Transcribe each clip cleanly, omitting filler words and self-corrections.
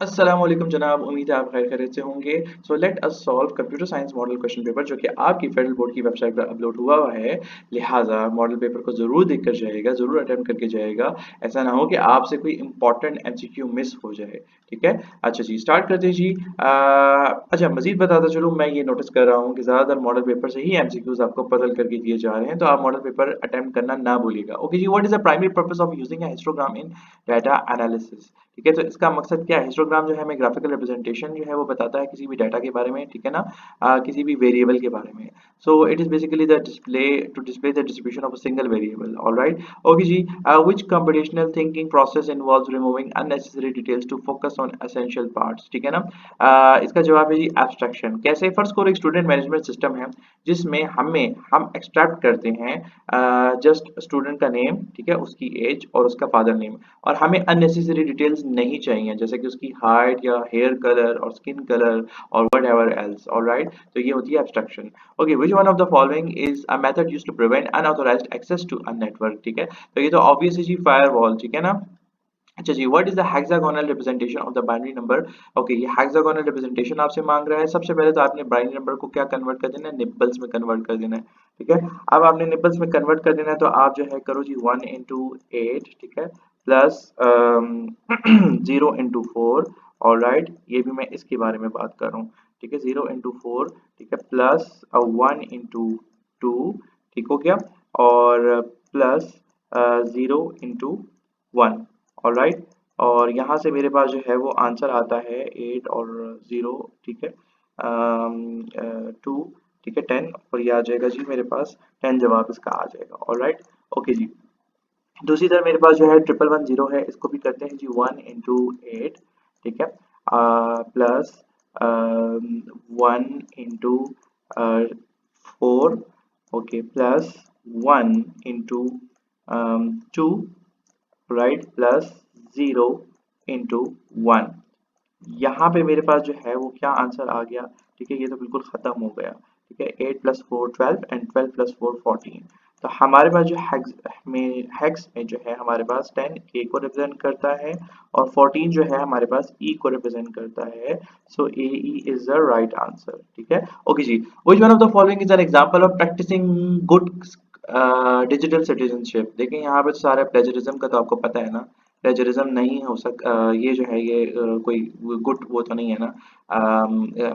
अस्सलाम वालेकुम जनाब, उम्मीद है आप खैर खैरियत से होंगे। So let us solve computer science model question paper जो कि आपकी फेडरल बोर्ड की वेबसाइट पर अपलोड हुआ हुआ है। लिहाजा मॉडल पेपर को ज़रूर देख कर जाइएगा, ज़रूर अटेम्प्ट करके जाइएगा। ऐसा ना हो कि आपसे कोई इंपॉर्टेंट एमसीक्यू मिस हो जाए। ठीक है, अच्छा जी स्टार्ट करते हैं जी। अच्छा मजीद बताता चलूँ, मैं ये नोटिस कर रहा हूँ कि ज़्यादातर मॉडल पेपर से ही एमसीक्यूज आपको बदल करके दिए जा रहे हैं, तो आप मॉडल पेपर अटेम्प्ट करना ना भूलिएगा। ओके जी, what is the primary purpose of using a histogram in data analysis. ठीक है, तो इसका मकसद क्या है? हिस्टोग्राम जो है हमें ग्राफिकल रिप्रेजेंटेशन जो है वो बताता है किसी भी डाटा के बारे में, ठीक है ना, किसी भी वेरिएबल के बारे में। So it is basically the display to display the distribution of a single variable. Alright, okay जी। Which computational thinking process involves removing unnecessary details to focus on essential parts. ठीक है ना, इसका जवाब है जी एब्स्ट्रैक्शन। कैसे? फर्स्ट को एक स्टूडेंट मैनेजमेंट सिस्टम है जिसमें हम एक्सट्रैक्ट करते हैं जस्ट स्टूडेंट का नेम, ठीक है, उसकी एज और उसका फादर नेम, और हमें अननेसेसरी डिटेल्स नहीं चाहिए जैसे कि उसकी हाइट या हेयर कलर और स्किन कलर और व्हाटएवर एल्स। ऑलराइट, तो ये होती है abstraction. Okay, which one of the following is a method used to prevent unauthorised access to a network. ठीक है, तो ये तो ऑब्वियस है जी फायरवॉल। ठीक है ना। अच्छा जी, what is the hexagonal representation of the binary number. Okay, ये हेक्सागोनल रिप्रेजेंटेशन आपसे मांग रहा है। सबसे पहले तो आपने बाइनरी नंबर को क्या कन्वर्ट कर देना है? निब्बल्स में कन्वर्ट कर देना है। ठीक है, अब आपने निब्बल्स में कन्वर्ट कर देना है, तो आप जो है करो जी 1 into 8, ठीक है, प्लस 0 into 4। ऑल राइट, ये भी मैं इसके बारे में बात कर रहा हूँ। ठीक है, 0 into 4, ठीक है, प्लस 1 into 2, ठीक हो गया, और प्लस 0 into 1। ऑलराइट, और यहाँ से मेरे पास जो है वो आंसर आता है 8 और 0, ठीक है, 2, ठीक है, 10, और ये आ जाएगा जी मेरे पास 10 जवाब इसका आ जाएगा। ऑलराइट, ओके जी। दूसरी तरफ मेरे पास जो है 1110 है, इसको भी करते हैं जी 1 into 8, ठीक है, plus 1 into 4, okay, plus 1 into 2, right, plus 0 into 1। यहाँ पे मेरे पास जो है वो क्या आंसर आ गया? ठीक है, ये तो बिल्कुल खत्म हो गया। ठीक है, 8 + 4 12 एंड 12 + 4 14। तो हमारे पास जो हेक्स में जो है हमारे पास 10 ए को रिप्रेजेंट करता है और 14 जो है हमारे पास ई को रिप्रेजेंट करता है। So A E is the right answer. ठीक है, ओके जी। Which one of the following is an example of practicing good digital citizenship. देखिए यहाँ पे तो सारा प्लेजरिज्म का तो आपको पता है ना, प्लेजरिज्म नहीं हो ये जो है ये कोई गुड वो तो नहीं है ना,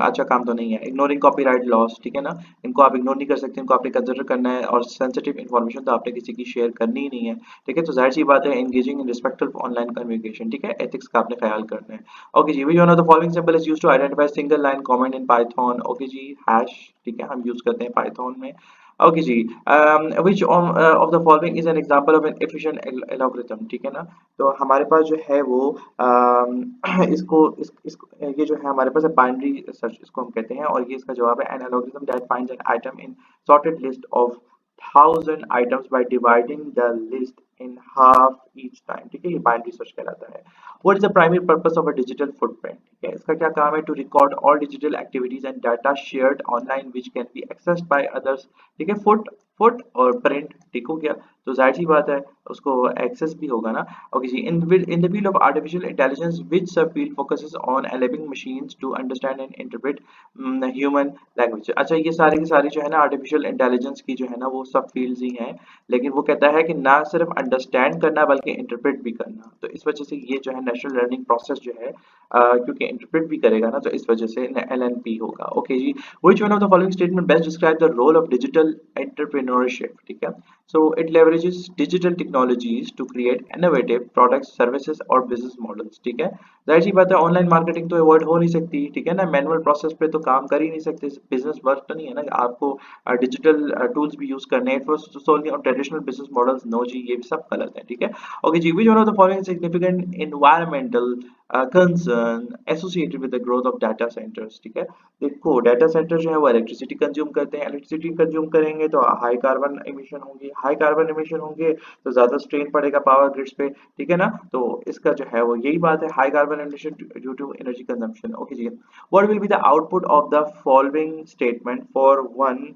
अच्छा काम तो नहीं है। इग्नोरिंग कॉपीराइट लॉस, ठीक है ना, इनको आप इग्नोर नहीं कर सकते, इनको आपने कंसिडर करना है, और सेंसिटिव इन्फॉर्मेशन तो आपने किसी की शेयर करनी ही नहीं है। ठीक है, तो जाहिर सी बात है engaging in respectful online communication, ठीक है, एथिक्स का आपने ख्याल करना है। ओके जी, which one of the following symbol is used to identify single line comment in Python. Okay जी, हैश, ठीक है, हम यूज करते हैं पाइथन में। ओके जी, which of the following is an example of an efficient algorithm। ठीक है ना, तो हमारे पास जो है वो ये जो है हमारे पास बाइनरी सर्च इसको हम कहते हैं, और ये इसका जवाब है an algorithm that finds an item in sorted list of 1000 items by dividing the list in half each time। ठीक है, ये बाइनरी सर्च कहलाता है। What is the primary purpose of a digital footprint? ठीक है, इसका क्या काम है? To record all digital activities and data shared online which can be accessed by others। ठीक है, फुट और प्रिंट, ठीक हो गया, तो जाहिर सी बात है उसको एक्सेस भी होगा ना। ओके जी, in the field of artificial intelligence which subfield focuses on enabling machines to understand and interpret human language. अच्छा, ये सारी की सारी जो है ना आर्टिफिशियल इंटेलिजेंस की जो है ना वो सब फील्ड्स ही हैं, लेकिन वो कहता है कि ना सिर्फ अंडरस्टैंड करना बल्कि इंटरप्रेट भी करना। तो इस वजह से ये जो है नेचुरल लर्निंग प्रोसेस जो है क्योंकि इंटरप्रेट भी करेगा ना, तो इस वजह से एलएनपी होगा। ओके जी, which one of the following statement best describe the role of digital entrepreneurship. ठीक है, so it leverages digital technologies to create innovative products, services और business models। ठीक है, जाहिर सी बात है ऑनलाइन मार्केटिंग तो अवॉइड हो नहीं सकती। ठीक है ना, मैनुअल प्रोसेस पे तो काम कर ही नहीं सकते, बिजनेस वर्क तो नहीं है ना, आपको डिजिटल टूल्स भी यूज करने हैं for solving on traditional business models. No जी, ये भी सब गलत है। ठीक है, ओके जी, which one of the following significant environmental concern associated with the growth of data centres. ठीक है, देखो डाटा सेंटर जो है वो इलेक्ट्रिसिटी कंज्यूम करते हैं, इलेक्ट्रिसिटी कंज्यूम करेंगे तो हाई कार्बन एमिशन होंगे, हाई कार्बन एमिशन होंगे तो ज्यादा स्ट्रेन पड़ेगा पावर ग्रिड्स पे। ठीक है ना, तो इसका जो है वो यही बात है, high carbon emission due to energy consumption. Okay जी, what will be the output of the following statement for one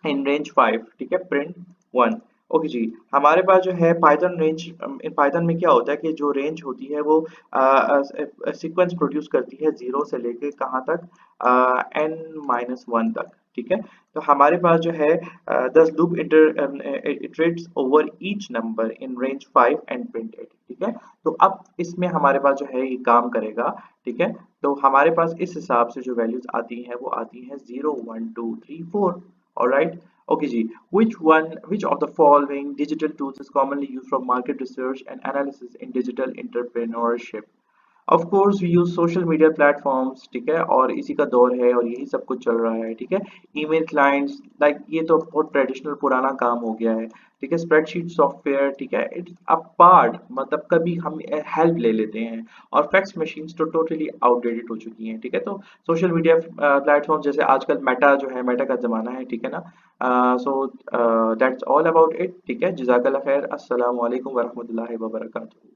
in range 5। ठीक है, प्रिंट 1। ओके जी, हमारे पास जो है पाइथन रेंज, इन पाइथन में क्या होता है कि जो रेंज होती है वो सीक्वेंस प्रोड्यूस करती है 0 से लेके कहाँ तक, n माइनस 1 तक, ठीक है। तो हमारे पास जो है this loop iterates over each number in range 5 and print 8, ठीक है। तो अब इसमें हमारे पास जो है ये काम करेगा, ठीक है। तो हमारे पास इस हिसाब से जो वैल्यूज आती हैं वो आती हैं 0 1 2 3 4, ऑलराइट। ओके जी, which of the following digital tools is commonly used for market research and analysis in digital entrepreneurship? Of course we use social media platforms, ठीक है, और इसी का दौर है और यही सब कुछ चल रहा है, ठीक है। ईमेल क्लाइंट्स, लाइक ये तो बहुत ट्रेडिशनल पुराना काम हो गया है, ठीक है। स्प्रेडशीट सॉफ्टवेयर, ठीक है, इट्स अ पार्ट, मतलब कभी हम हेल्प ले लेते हैं। और फैक्स मशीन्स तो टोटली आउटडेटेड हो चुकी हैं, ठीक है। तो सोशल मीडिया प्लेटफॉर्म जैसे आजकल मेटा जो है, मेटा का जमाना है, ठीक है ना। So that's all about it, ठीक है। जजाकल्लाह खैर, अस्सलाम वालेकुम वरहमतुल्लाहि वबरकातुहू।